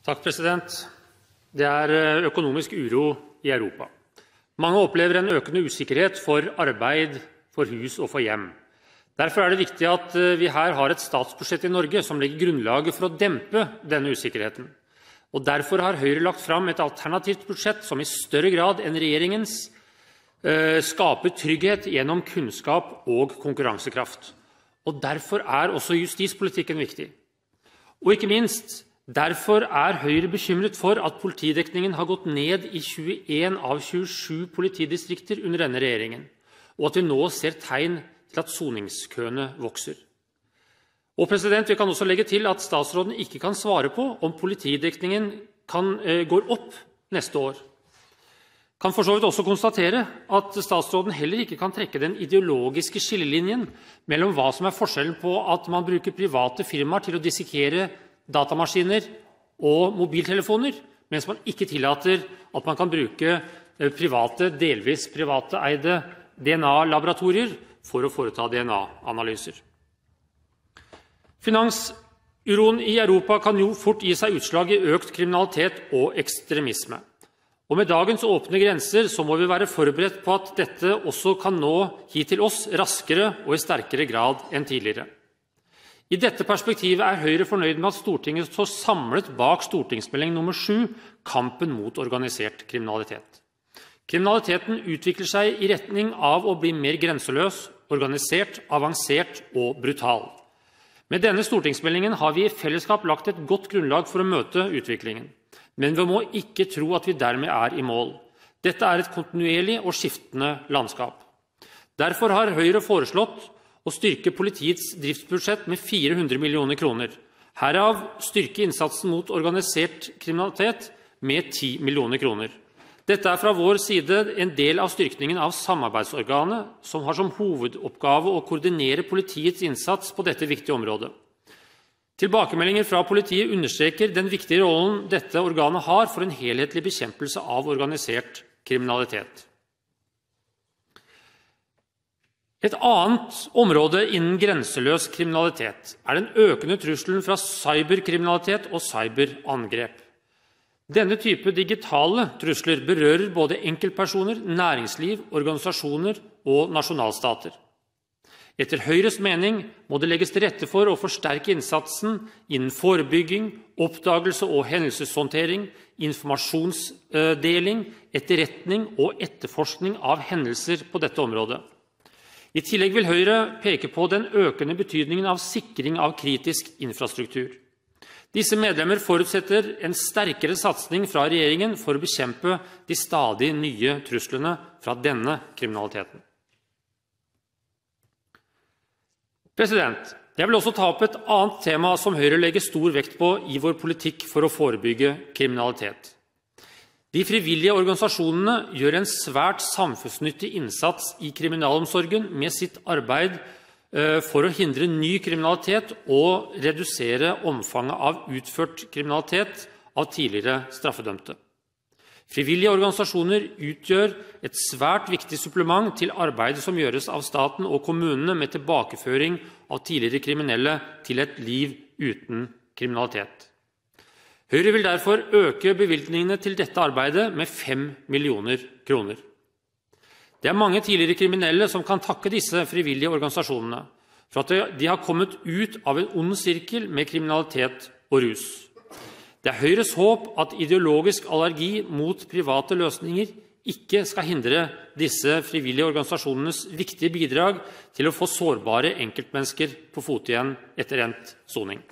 Takk, president. Det økonomisk uro i Europa. Mange opplever en økende usikkerhet for arbeid, for hus og for hjem. Derfor det viktig at vi her har et statsbudsjett i Norge som legger grunnlaget for å dempe denne usikkerheten. Og derfor har Høyre lagt fram et alternativt budsjett som i større grad enn regjeringens skaper trygghet gjennom kunnskap og konkurransekraft. Og derfor også justispolitikken viktig. Og ikke minst, derfor Høyre bekymret for at politidekningen har gått ned i 21 av 27 politidistrikter under denne regjeringen, og at vi nå ser tegn til at soningskøene vokser. Og vi kan også legge til at statsråden ikke kan svare på om politidekningen går opp neste år. Kan for så vidt også konstatere at statsråden heller ikke kan trekke den ideologiske skillelinjen mellom hva som forskjellen på at man bruker private firmaer til å dissekere datamaskiner og mobiltelefoner, mens man ikke tillater at man kan bruke private, delvis privateide DNA-laboratorier for å foreta DNA-analyser. Finansuroen i Europa kan jo fort gi seg utslag i økt kriminalitet og ekstremisme. Og med dagens åpne grenser så må vi være forberedt på at dette også kan nå hit til oss raskere og i sterkere grad enn tidligere. I dette perspektivet Høyre fornøyd med at Stortinget står samlet bak stortingsmelding nummer 7, kampen mot organisert kriminalitet. Kriminaliteten utvikler seg i retning av å bli mer grenseløs, organisert, avansert og brutal. Med denne stortingsmeldingen har vi i fellesskap lagt et godt grunnlag for å møte utviklingen. Men vi må ikke tro at vi dermed i mål. Dette et kontinuerlig og skiftende landskap. Derfor har Høyre foreslått å styrke politiets driftsbudsjett med 400 millioner kroner. Herav styrke innsatsen mot organisert kriminalitet med 10 millioner kroner. Dette fra vår side en del av styrkningen av samarbeidsorganet, som har som hovedoppgave å koordinere politiets innsats på dette viktige området. Tilbakemeldinger fra politiet understreker den viktige rollen dette organet har for en helhetlig bekjempelse av organisert kriminalitet. Et annet område innen grenseløs kriminalitet den økende trusselen fra cyberkriminalitet og cyberangrep. Denne type digitale trusler berører både enkeltpersoner, næringsliv, organisasjoner og nasjonalstater. Etter Høyres mening må det legges til rette for å forsterke innsatsen innen forebygging, oppdagelse og hendelseshåndtering, informasjonsdeling, etterretning og etterforskning av hendelser på dette området. I tillegg vil Høyre peke på den økende betydningen av sikring av kritisk infrastruktur. Disse medlemmer forutsetter en sterkere satsing fra regjeringen for å bekjempe de stadig nye truslene fra denne kriminaliteten. Jeg vil også ta opp et annet tema som Høyre legger stor vekt på i vår politikk for å forebygge kriminalitet. De frivillige organisasjonene gjør en svært samfunnsnyttig innsats i kriminalomsorgen med sitt arbeid for å hindre ny kriminalitet og redusere omfanget av utført kriminalitet av tidligere straffedømte. Frivillige organisasjoner utgjør et svært viktig supplement til arbeidet som gjøres av staten og kommunene med tilbakeføring av tidligere kriminelle til et liv uten kriminalitet. Høyre vil derfor øke bevilgningene til dette arbeidet med 5 millioner kroner. Det mange tidligere kriminelle som kan takke disse frivillige organisasjonene for at de har kommet ut av en ond sirkel med kriminalitet og rus. Det Høyres håp at ideologisk allergi mot private løsninger ikke skal hindre disse frivillige organisasjonenes viktige bidrag til å få sårbare enkeltmennesker på fot igjen etter endt soning.